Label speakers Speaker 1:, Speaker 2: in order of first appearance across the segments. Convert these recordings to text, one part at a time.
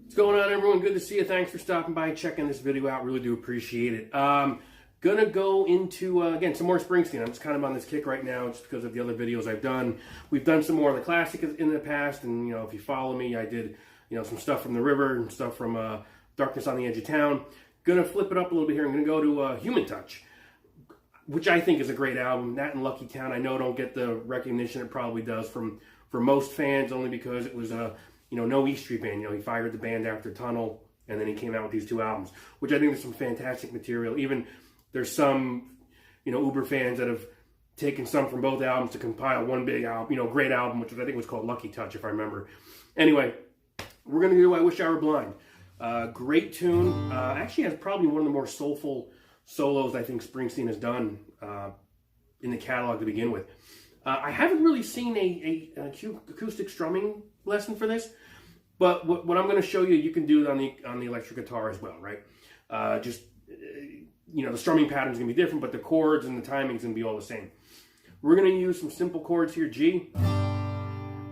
Speaker 1: What's going on, everyone? Good to see you. Thanks for stopping by and checking this video out. Really do appreciate it. Gonna go into, again, some more Springsteen. I'm just kind of on this kick right now just because of the other videos I've done. We've done some more of the classic in the past, and, you know, if you follow me, I did, you know, some stuff from The River and stuff from Darkness on the Edge of Town. Gonna flip it up a little bit here. I'm gonna go to Human Touch, which I think is a great album. That and Lucky Town, I know don't get the recognition it probably does for most fans, only because it was a, you know, no E Street Band. You know, he fired the band after Tunnel, and then he came out with these two albums, which I think is some fantastic material. Even there's some, you know, Uber fans that have taken some from both albums to compile one big album, you know, great album, which I think was called Lucky Touch, if I remember. Anyway, we're gonna do I Wish I Were Blind. Great tune. Actually has probably one of the more soulful solos I think Springsteen has done in the catalog to begin with. I haven't really seen an acoustic strumming lesson for this, but what I'm going to show you, you can do it on the electric guitar as well, right? You know, the strumming pattern is going to be different, but the chords and the timing is going to be all the same. We're going to use some simple chords here. G.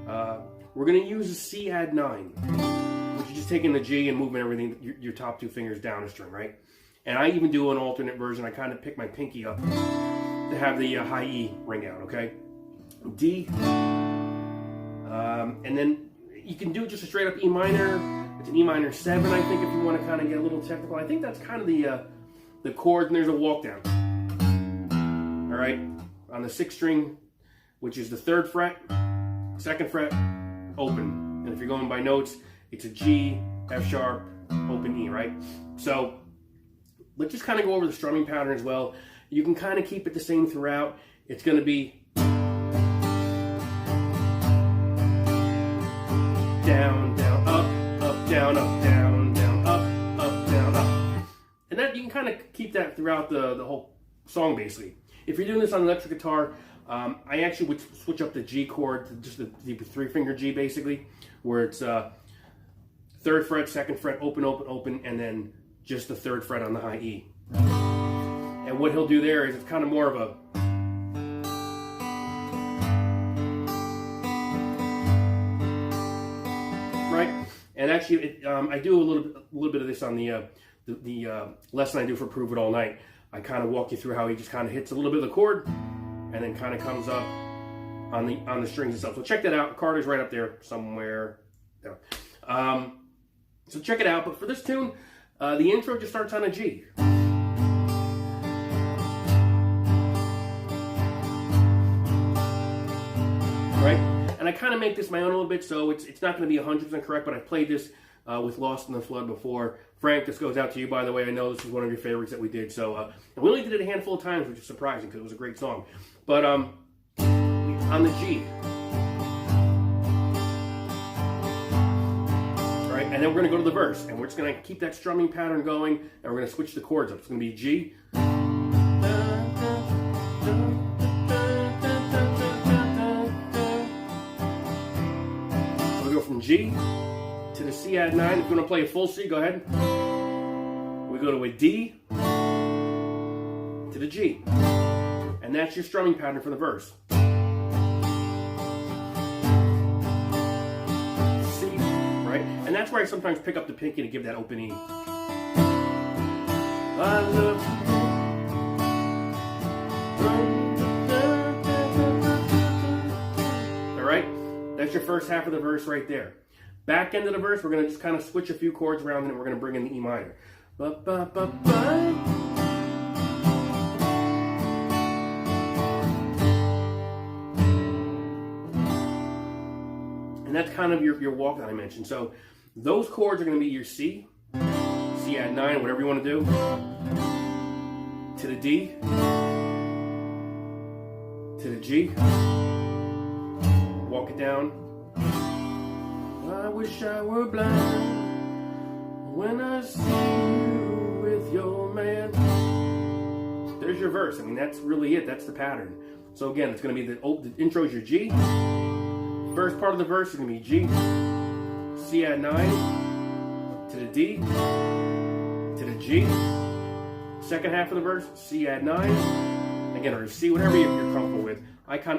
Speaker 1: We're going to use a C add 9, which is just taking the G and moving everything, your top two fingers down a string, right? And I even do an alternate version. I kind of pick my pinky up to have the high E ring out, okay? D. And then you can do just a straight up E minor. It's an E minor 7, I think, if you want to kind of get a little technical. I think that's kind of the chord, and there's a walk down. All right? On the 6th string, which is the 3rd fret, 2nd fret, open. And if you're going by notes, it's a G, F sharp, open E, right? So let's just kind of go over the strumming pattern as well. You can kind of keep it the same throughout. It's going to be down, down, up, down, down, up, down, up. And that you can kind of keep that throughout the whole song, basically. If you're doing this on an electric guitar, I actually would switch up the G chord to just the 3-finger G, basically, where it's 3rd fret, 2nd fret, open, open, open, and then just the 3rd fret on the high E. And what he'll do there is it's kind of more of a right. And actually, I do a little bit of this on the lesson I do for Prove It All Night. I kind of walk you through how he just kind of hits a little bit of the chord, and then kind of comes up on the strings and stuff. So check that out. Carter's right up there somewhere. There. So check it out. But for this tune, the intro just starts on a G. Right? And I kind of make this my own a little bit, so it's not going to be 100% correct, but I played this with Lost in the Flood before. Frank, this goes out to you, by the way. I know this is one of your favorites that we did. So we only did it a handful of times, which is surprising because it was a great song. But on the G. Right? And then we're going to go to the verse, and we're just going to keep that strumming pattern going, and we're going to switch the chords up. It's going to be G. From G to the C add 9. If you want to play a full C, go ahead. We go to a D to the G. And that's your strumming pattern for the verse. C, right? And that's where I sometimes pick up the pinky to give that open E. I love you. All right? That's your first half of the verse right there. Back end of the verse, we're going to just kind of switch a few chords around, and then we're going to bring in the E minor. Ba, ba, ba, ba. And that's kind of your walk that I mentioned. So those chords are going to be your C, C add 9, whatever you want to do, to the D, to the G. Walk it down. I wish I were blind when I see you with your man. There's your verse. I mean, that's really it. That's the pattern. So again, it's going to be the intro is your G. First part of the verse is going to be G, C add 9, to the D, to the G. Second half of the verse, C add 9. Again, or C, whatever you're comfortable with. I get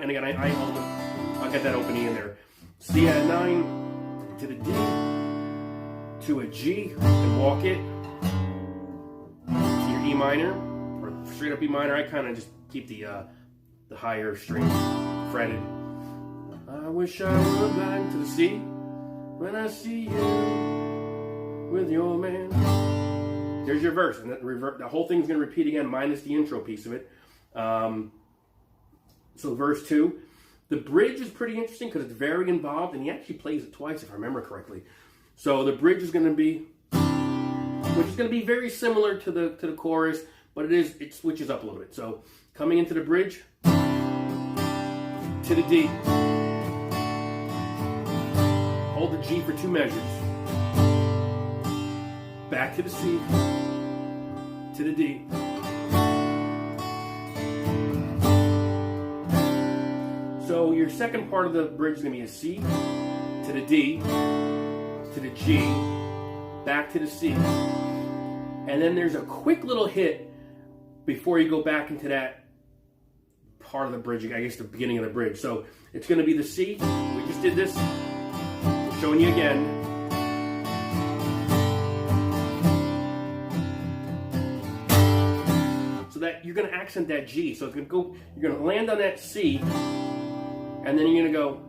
Speaker 1: that open E in there. C add 9 to the D, to a G and walk it to your E minor, or straight up E minor. I kind of just keep the higher string fretted. I wish I were blind to the C when I see you with your man. There's your verse, and the whole thing's going to repeat again, minus the intro piece of it. So verse 2. The bridge is pretty interesting because it's very involved, and he actually plays it twice, if I remember correctly. So the bridge is going to be, which is going to be very similar to the chorus, but it switches up a little bit. So coming into the bridge, to the D. Hold the G for 2 measures. Back to the C, to the D. So your second part of the bridge is going to be a C, to the D, to the G, back to the C. And then there's a quick little hit before you go back into that part of the bridge, I guess the beginning of the bridge. So it's going to be the C. We just did this. I'm showing you again. So that you're going to accent that G. So it's going to go, you're going to land on that C, and then you're going to go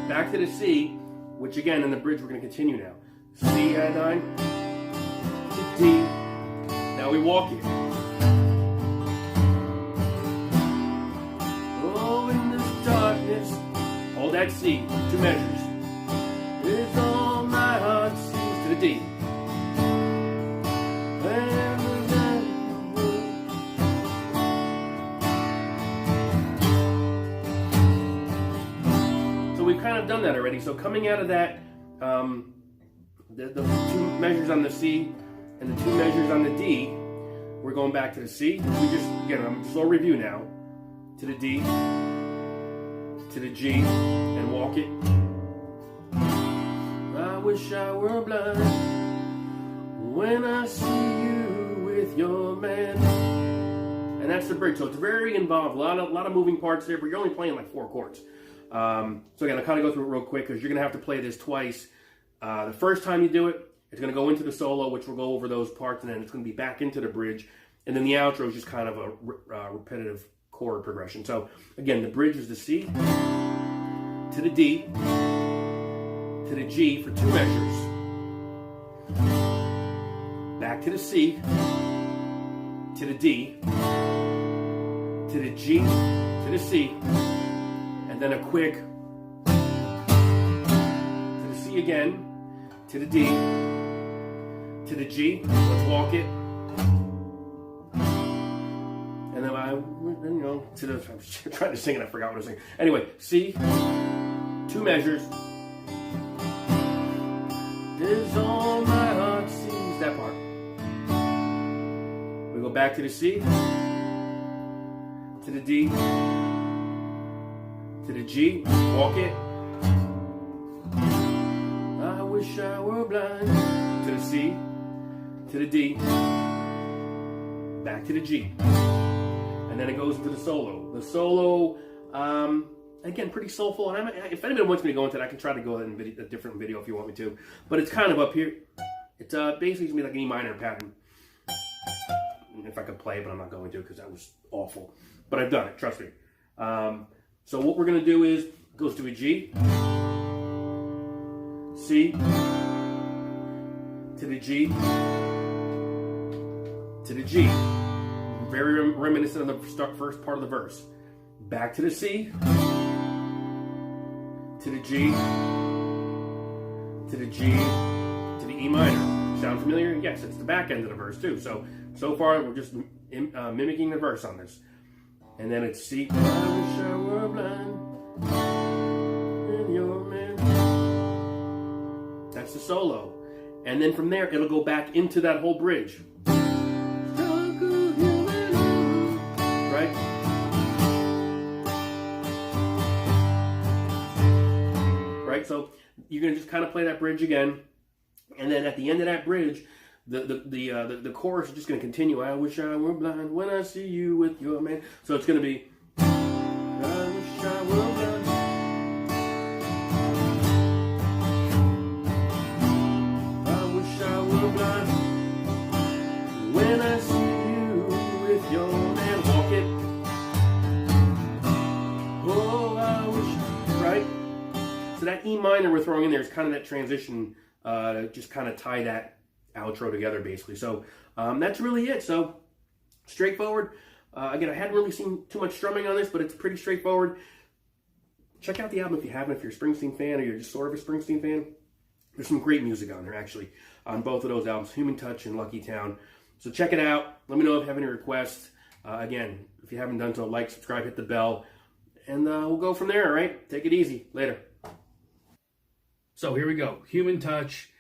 Speaker 1: back to the C, which again in the bridge we're going to continue now. C at 9, to D. Now we walk it. Oh, in this darkness, hold that C, 2 measures. It's all my heart seems to the D. So we've kind of done that already. So coming out of that, the 2 measures on the C and the 2 measures on the D, we're going back to the C. We just, again, I'm just a little review now. To the D, to the G, and walk it. I wish I were blind when I see you with your man. And that's the bridge. So it's very involved. A lot of moving parts there, but you're only playing like 4 chords. So again, I'll kind of go through it real quick because you're going to have to play this twice. The first time you do it, it's going to go into the solo, which we'll go over those parts, and then it's going to be back into the bridge. And then the outro is just kind of a repetitive chord progression. So again, the bridge is the C, to the D, to the G for 2 measures, back to the C, to the D, to the G, to the C, and then a quick to the C again, to the D, to the G. Let's walk it. And then I'm trying to sing and I forgot what I was saying. Anyway, C, 2 measures. Is all my heart sees, that part. We go back to the C, to the D, to the G, walk it. I wish I were blind. To the C, to the D, back to the G. And then it goes into the solo. The solo, again, pretty soulful. And if anybody wants me to go into it, I can try to go in a different video if you want me to. But it's kind of up here. It's basically going to be like an E minor pattern. If I could play it, but I'm not going to because that was awful. But I've done it, trust me. So what we're going to do is, it goes to a G, C, to the G, to the G. Very reminiscent of the first part of the verse. Back to the C, to the G, to the G, to the E minor. Sound familiar? Yes, it's the back end of the verse too. So far we're just mimicking the verse on this. And then it's C. I wish I were blind and your man. That's the solo. And then from there it'll go back into that whole bridge. Right? Right? So you're going to just kind of play that bridge again. And then at the end of that bridge, the chorus is just going to continue. I wish I were blind when I see you with your man. So it's going to be, I wish I were blind. minor we're throwing in there is kind of that transition to just kind of tie that outro together, basically. So that's really it. So straightforward. Again, I hadn't really seen too much strumming on this, but it's pretty straightforward. Check out the album if you haven't, if you're a Springsteen fan or you're just sort of a Springsteen fan. There's some great music on there, actually, on both of those albums, Human Touch and Lucky Town. So check it out. Let me know if you have any requests. Again, if you haven't done so, like, subscribe, hit the bell, and we'll go from there, all right? Take it easy. Later. So here we go. Human Touch.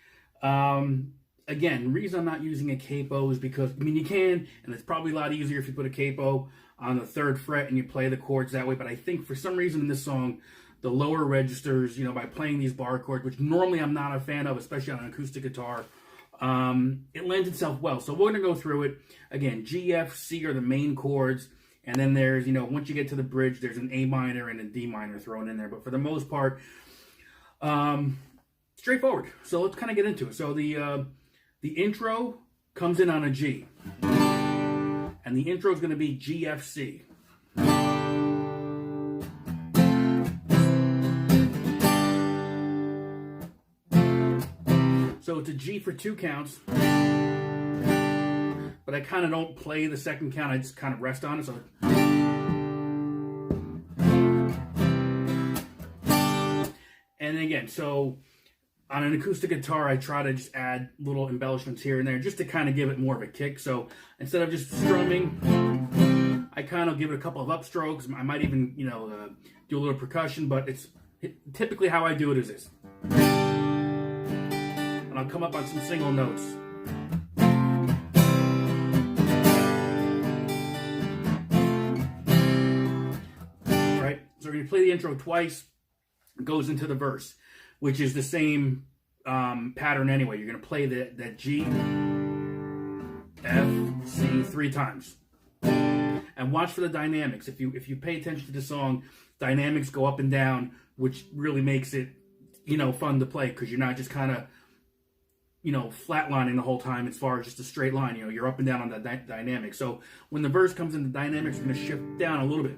Speaker 1: Again, the reason I'm not using a capo is because, I mean, you can, and it's probably a lot easier if you put a capo on the 3rd fret and you play the chords that way, but I think for some reason in this song, the lower registers, you know, by playing these bar chords, which normally I'm not a fan of, especially on an acoustic guitar, it lends itself well. So we're going to go through it. Again, G, F, C are the main chords, and then there's, you know, once you get to the bridge, there's an A minor and a D minor thrown in there, but for the most part, straightforward. So let's kind of get into it. So the intro comes in on a G, and the intro is going to be G, F, C. So it's a G for 2 counts, but I kind of don't play the second count. I just kind of rest on it. So, and again, so on an acoustic guitar, I try to just add little embellishments here and there just to kind of give it more of a kick. So instead of just strumming, I kind of give it a couple of upstrokes. I might even, you know, do a little percussion, but typically how I do it is this. And I'll come up on some single notes. Right? So we're going to play the intro twice. It goes into the verse, which is the same pattern anyway. You're going to play that G, F, C 3 times. And watch for the dynamics. If you pay attention to the song, dynamics go up and down, which really makes it, you know, fun to play because you're not just kind of, you know, flatlining the whole time as far as just a straight line. You know, you're up and down on that dynamic. So when the verse comes in, the dynamics are going to shift down a little bit.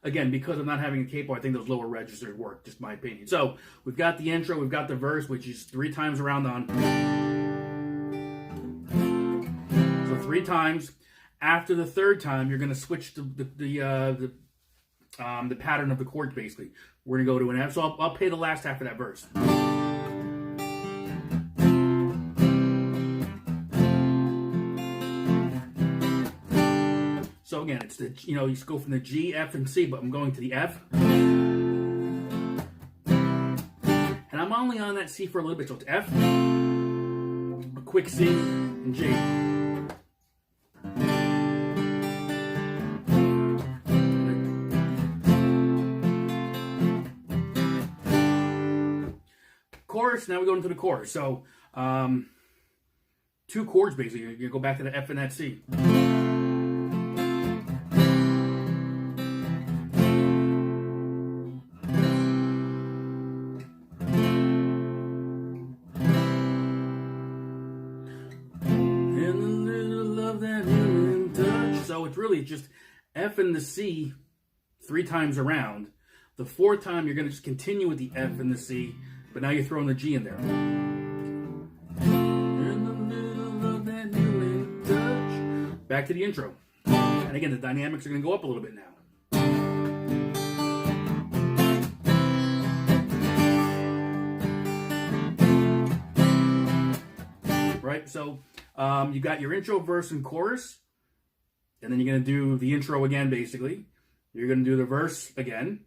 Speaker 1: Again, because of not having a capo, I think those lower registers work, just my opinion. So we've got the intro, we've got the verse, which is 3 times around on. So 3 times. After the 3rd time, you're going to switch to the pattern of the chords, basically. We're going to go to an F. So I'll play the last half of that verse. So again, it's the, you know, you go from the G, F, and C, but I'm going to the F. And I'm only on that C for a little bit. So it's F, a quick C, and G. Chorus, now we go into the chorus. So 2 chords basically. You go back to the F and that C. So it's really just F and the C 3 times around. The 4th time you're going to just continue with the F and the C, but now you're throwing the G in there. Back to the intro. And again, the dynamics are going to go up a little bit now. Right? So you got your intro, verse, and chorus. And then you're going to do the intro again, basically. You're going to do the verse again.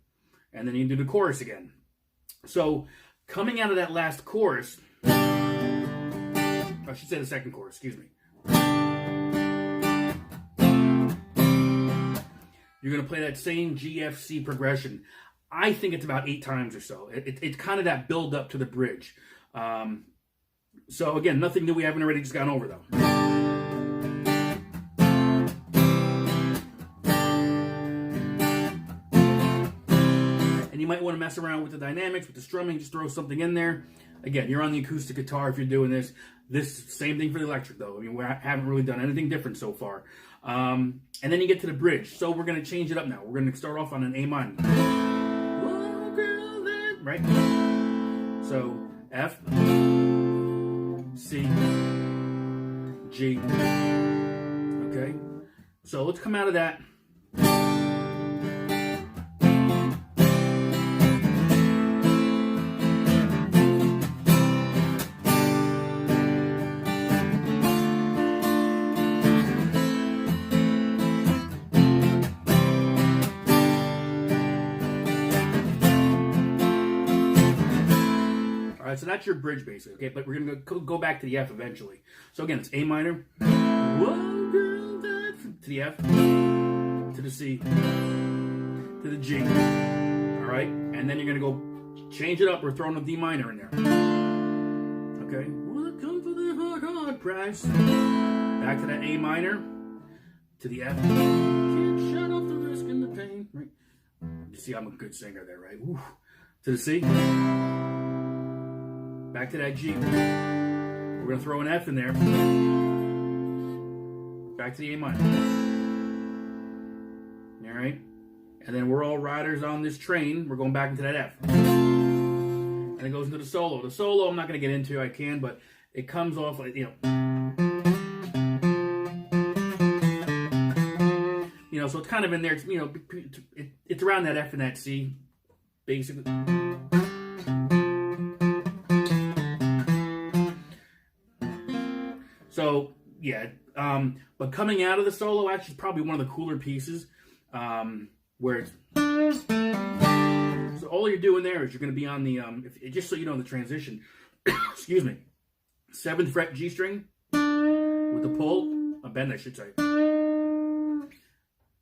Speaker 1: And then you do the chorus again. So coming out of that last chorus, I should say the second chorus, excuse me. You're going to play that same G, F, C progression. I think it's about 8 times or so. It's kind of that build up to the bridge. So again, nothing that we haven't already just gone over though. And you might want to mess around with the dynamics, with the strumming, just throw something in there. Again, you're on the acoustic guitar if you're doing this. This same thing for the electric though. I mean, we haven't really done anything different so far.
Speaker 2: And then you get to the bridge. So we're going to change it up now. We're going to start off on an A minor. Right? So F, C, G. Okay? So let's come out of that. So that's your bridge basically, okay? But we're going to go back to the F eventually. So again, it's A minor, whoa, girl, to the F, to the C, to the G, all right? And then you're going to go change it up. We're throwing a D minor in there, okay? Wanna come for the hard price. Back to that A minor, to the F. Can't shut off the risk and the pain, right? You see, I'm a good singer there, right? Woo. To the C. Back to that G. We're going to throw an F in there. Back to the A minor. All right? And then we're all riders on this train. We're going back into that F. And it goes into the solo. The solo I'm not going to get into. I can, but it comes off like, so it's kind of in there. It's, it's around that F and that C, basically. So, yeah, but coming out of the solo actually is probably one of the cooler pieces, where it's, so all you're doing there is you're going to be on the, just so you know the transition, excuse me, 7th fret G string with a pull, a bend I should say,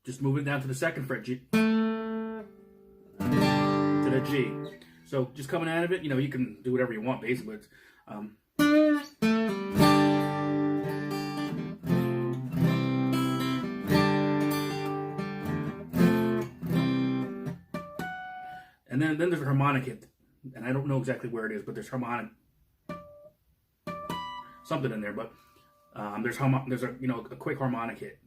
Speaker 2: just move it down to the 2nd fret G, to the G. So just coming out of it, you can do whatever you want basically. It's, and then there's a harmonic hit, and I don't know exactly where it is, but there's harmonic something in there. But there's a quick harmonic hit.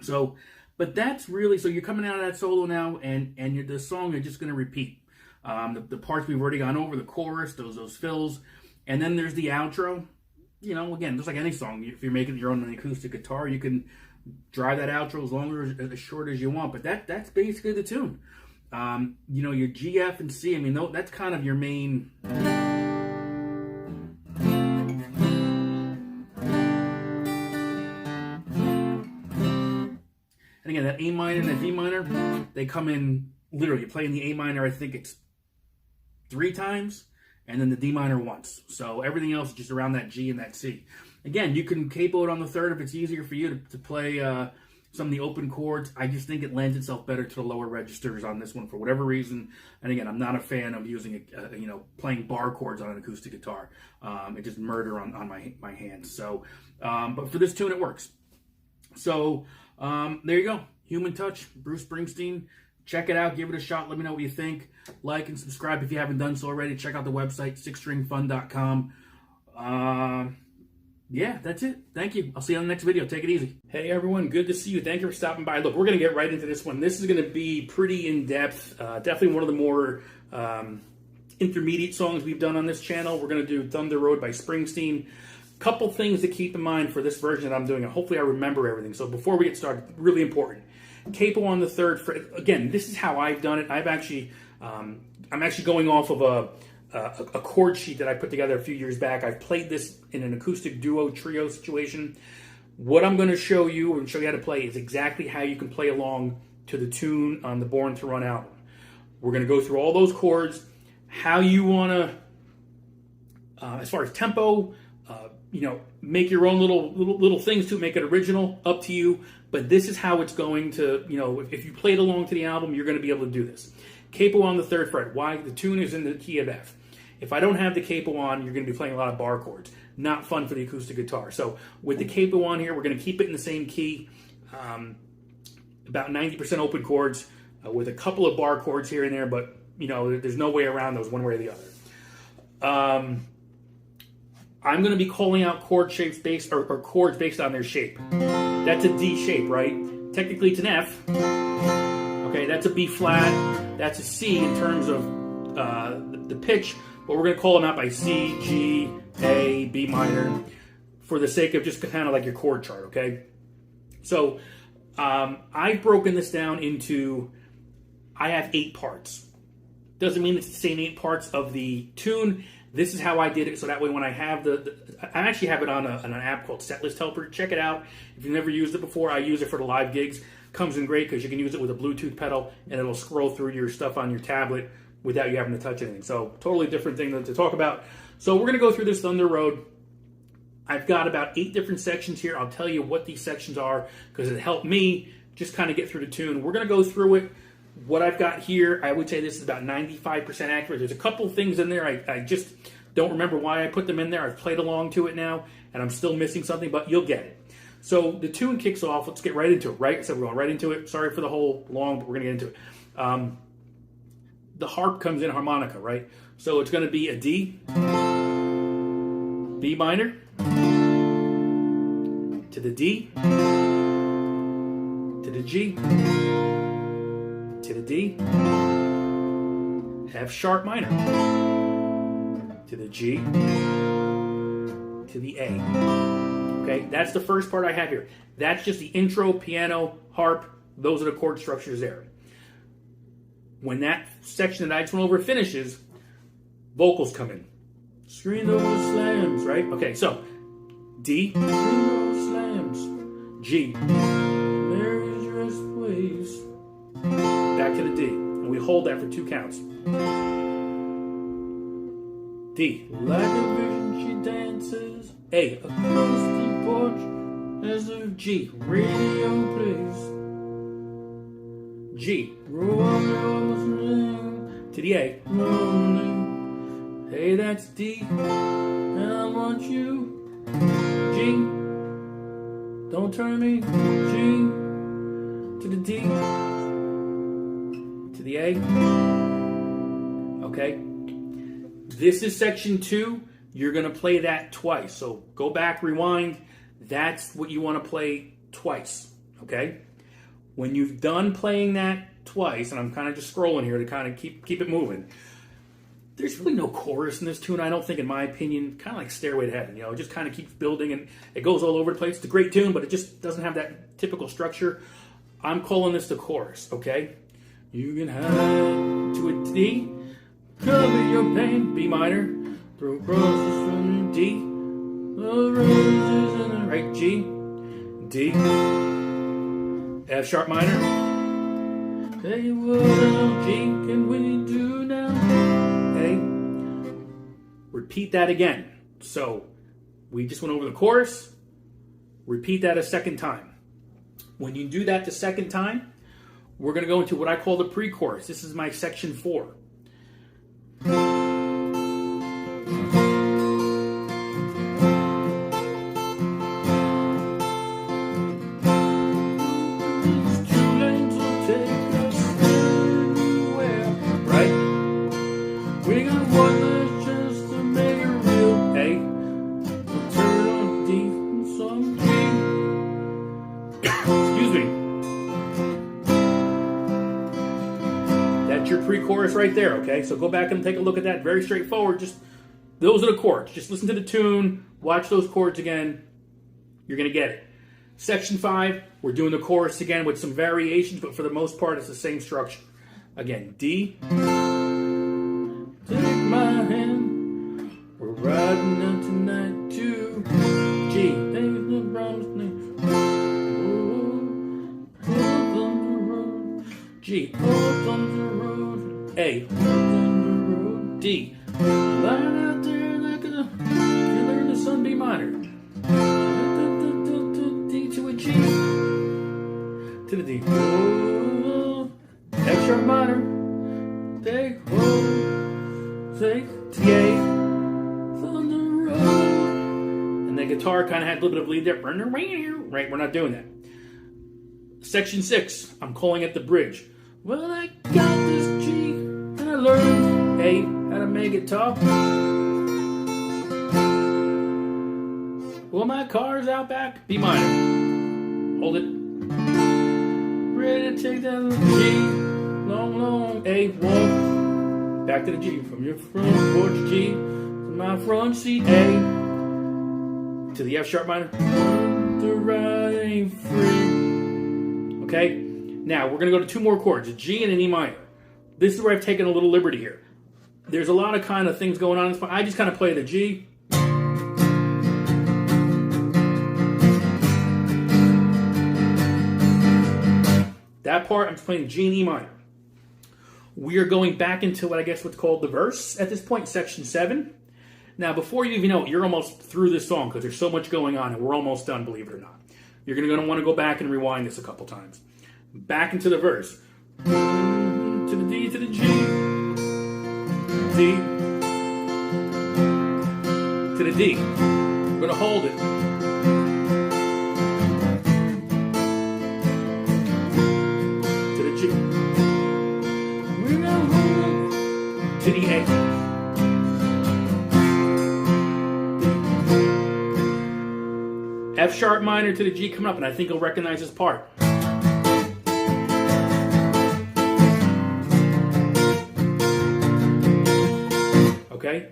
Speaker 2: So, but that's really, so you're coming out of that solo now, and the song is just going to repeat. The parts we've already gone over, the chorus, those fills, and then there's the outro. Again, just like any song, if you're making your own acoustic guitar, you can drive that outro as long or as short as you want. But that's basically the tune. Your G, F, and C, that's kind of your main. And again, that A minor and that D minor, they come in, literally, you're playing the A minor, I think it's 3 times, and then the D minor once. So everything else is just around that G and that C. Again, you can capo it on the 3rd if it's easier for you to play some of the open chords. I just think it lends itself better to the lower registers on this one for whatever reason. And again, I'm not a fan of using playing bar chords on an acoustic guitar. It just murder on my hands. So, but for this tune, it works. So there you go. Human Touch, Bruce Springsteen. Check it out. Give it a shot. Let me know what you think. Like and subscribe if you haven't done so already. Check out the website, sixstringfun.com. Yeah, that's it. Thank you. I'll see you on the next video. Take it easy. Hey, everyone. Good to see you. Thank you for stopping by. Look, we're going to get right into this one. This is going to be pretty in-depth. Definitely one of the more intermediate songs we've done on this channel. We're going to do Thunder Road by Springsteen. Couple things to keep in mind for this version that I'm doing. Hopefully I remember everything. So before we get started, really important. Capo on the 3rd fret. Again, this is how I've done it. I'm actually going off of a chord sheet that I put together a few years back. I've played this in an acoustic duo trio situation. What I'm going to show you and show you how to play is exactly how you can play along to the tune on the Born to Run album. We're going to go through all those chords, how you want to, as far as tempo, make your own little things to make it original, up to you. But this is how it's going to, if you played along to the album, you're going to be able to do this. Capo on the 3rd fret. Why? The tune is in the key of F. If I don't have the capo on, you're going to be playing a lot of bar chords. Not fun for the acoustic guitar. So with the capo on here, we're going to keep it in the same key. About 90% open chords with a couple of bar chords here and there, but there's no way around those one way or the other. I'm going to be calling out chord shapes based or chords based on their shape. That's a D shape, right? Technically, it's an F. Okay, that's a B flat. That's a C in terms of the pitch, but we're going to call them out by C, G, A, B minor, for the sake of just kind of like your chord chart. Okay, so I've broken this down into. I have 8 parts. Doesn't mean it's the same 8 parts of the tune. This is how I did it, so that way when I have I actually have it on an app called Setlist Helper. Check it out. If you've never used it before, I use it for the live gigs. Comes in great because you can use it with a Bluetooth pedal, and it'll scroll through your stuff on your tablet without you having to touch anything. So totally different thing to talk about. So we're going to go through this Thunder Road. I've got about 8 different sections here. I'll tell you what these sections are because it helped me just kind of get through the tune. We're going to go through it. What I've got here, I would say this is about 95% accurate. There's a couple things in there. I just don't remember why I put them in there. I've played along to it now, and I'm still missing something, but you'll get it. So the tune kicks off. Let's get right into it, right? So we're going right into it. Sorry for the whole long, but we're going to get into it. The harp comes in harmonica, right? So it's going to be a D, B minor, to the D, to the G, to the D, F sharp minor, to the G, to the A. Okay, that's the first part I have here. That's just the intro, piano, harp. Those are the chord structures there. When that section that I just went over finishes, vocals come in. Screen those slams, right? Okay, so D, screen those slams, G, Mary's rest ways. Back to the D, and we hold that for 2 counts. D, like a vision she dances. A, across the porch as a G, radio plays. G, roll on to the A. Hey, that's D, and I want you. G, don't turn me. G, to the D, to the A. Okay. This is section 2. You're going to play that twice. So go back, rewind. That's what you want to play twice. Okay? When you've done playing that twice, and I'm kind of just scrolling here to kind of keep it moving, there's really no chorus in this tune, I don't think, in my opinion. Kind of like Stairway to Heaven. You know, it just kind of keeps building, and it goes all over the place. It's a great tune, but it just doesn't have that typical structure. I'm calling this the chorus, okay? You can hide to a D, cover your pain, B minor, throw crosses from D, the roses in the right, G, D, F sharp minor, hey, what else, G, can we do now? A, repeat that again. So, we just went over the chorus, repeat that a second time. When you do that the second time, we're going to go into what I call the pre-chorus. This is my section 4. Pre-chorus right there, okay? So go back and take a look at that. Very straightforward. Just those are the chords. Just listen to the tune, watch those chords again. You're going to get it. Section 5, we're doing the chorus again with some variations, but for the most part, it's the same structure. Again, D. Take my hand. We're riding out tonight to G. David the Browns name. G. A, D, lying out there like a killer in the sun, B minor, D to a G, to the D, F sharp minor, take to the A, Thunder Road, and the guitar kind of had a little bit of lead there, right, we're not doing that. Section 6, I'm calling it the bridge. Well, I got this G, and I learned A, how to make it talk. Well, my car's out back. B minor. Hold it. Ready to take that G. Long, long A. Walk. Back to the G. From your front porch G to my front seat A. To the F sharp minor. The ride ain't free. Okay? Now, we're going to go to two more chords. A G and an E minor. This is where I've taken a little liberty here. There's a lot of kind of things going on in this part. I just kind of play the G. That part, I'm just playing G and E minor. We are going back into what I guess what's called the verse at this point, section 7. Now, before you even know it, you're almost through this song because there's so much going on and we're almost done, believe it or not. You're going to want to go back and rewind this a couple times. Back into the verse. To the D, to the G. D. To the D. We're going to hold it. To the G. We're going to hold it. To the A. F sharp minor to the G coming up, and I think you'll recognize this part. Okay?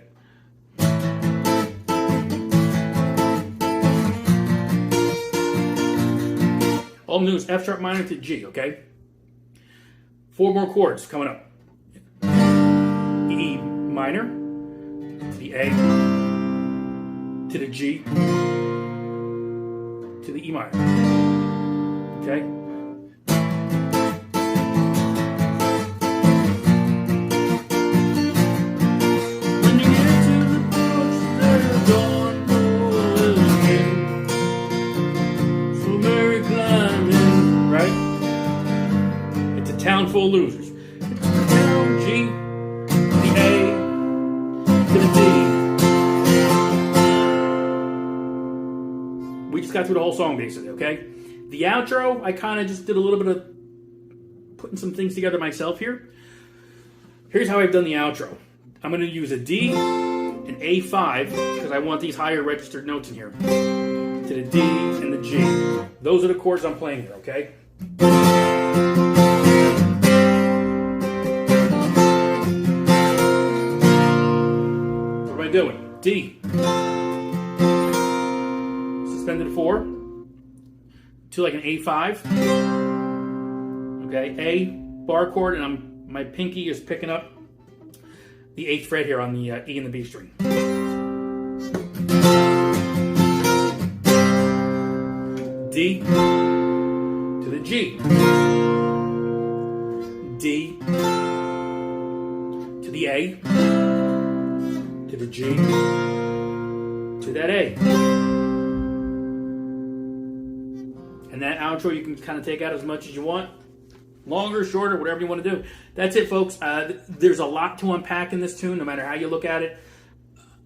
Speaker 2: All I'm doing is F sharp minor to G, okay? 4 more chords coming up. E minor to the A to the G to the E minor. Okay? When you get to the porch, there's dawn again. So Mary climbing, right? It's a town full of losers. It's the town G to the A to the D. We just got through the whole song basically, okay? The outro, I kind of just did a little bit of putting some things together myself here. Here's how I've done the outro. I'm going to use a D, an A5, because I want these higher registered notes in here. To the D and the G. Those are the chords I'm playing here, okay? What am I doing? D. Suspended 4 to like an A5. Okay, A bar chord, and my pinky is picking up the 8th fret here on the E and the B string. D to the G. D to the A to the G to that A. And that outro you can kind of take out as much as you want. Longer, shorter, whatever you want to do. That's it, folks. There's a lot to unpack in this tune, no matter how you look at it.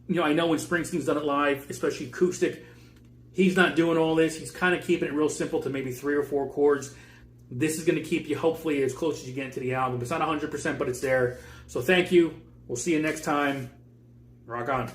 Speaker 2: You know, I know when Springsteen's done it live, especially acoustic, he's not doing all this. He's kind of keeping it real simple to maybe 3 or 4 chords. This is going to keep you, hopefully, as close as you get to the album. It's not 100%, but it's there. So thank you. We'll see you next time. Rock on.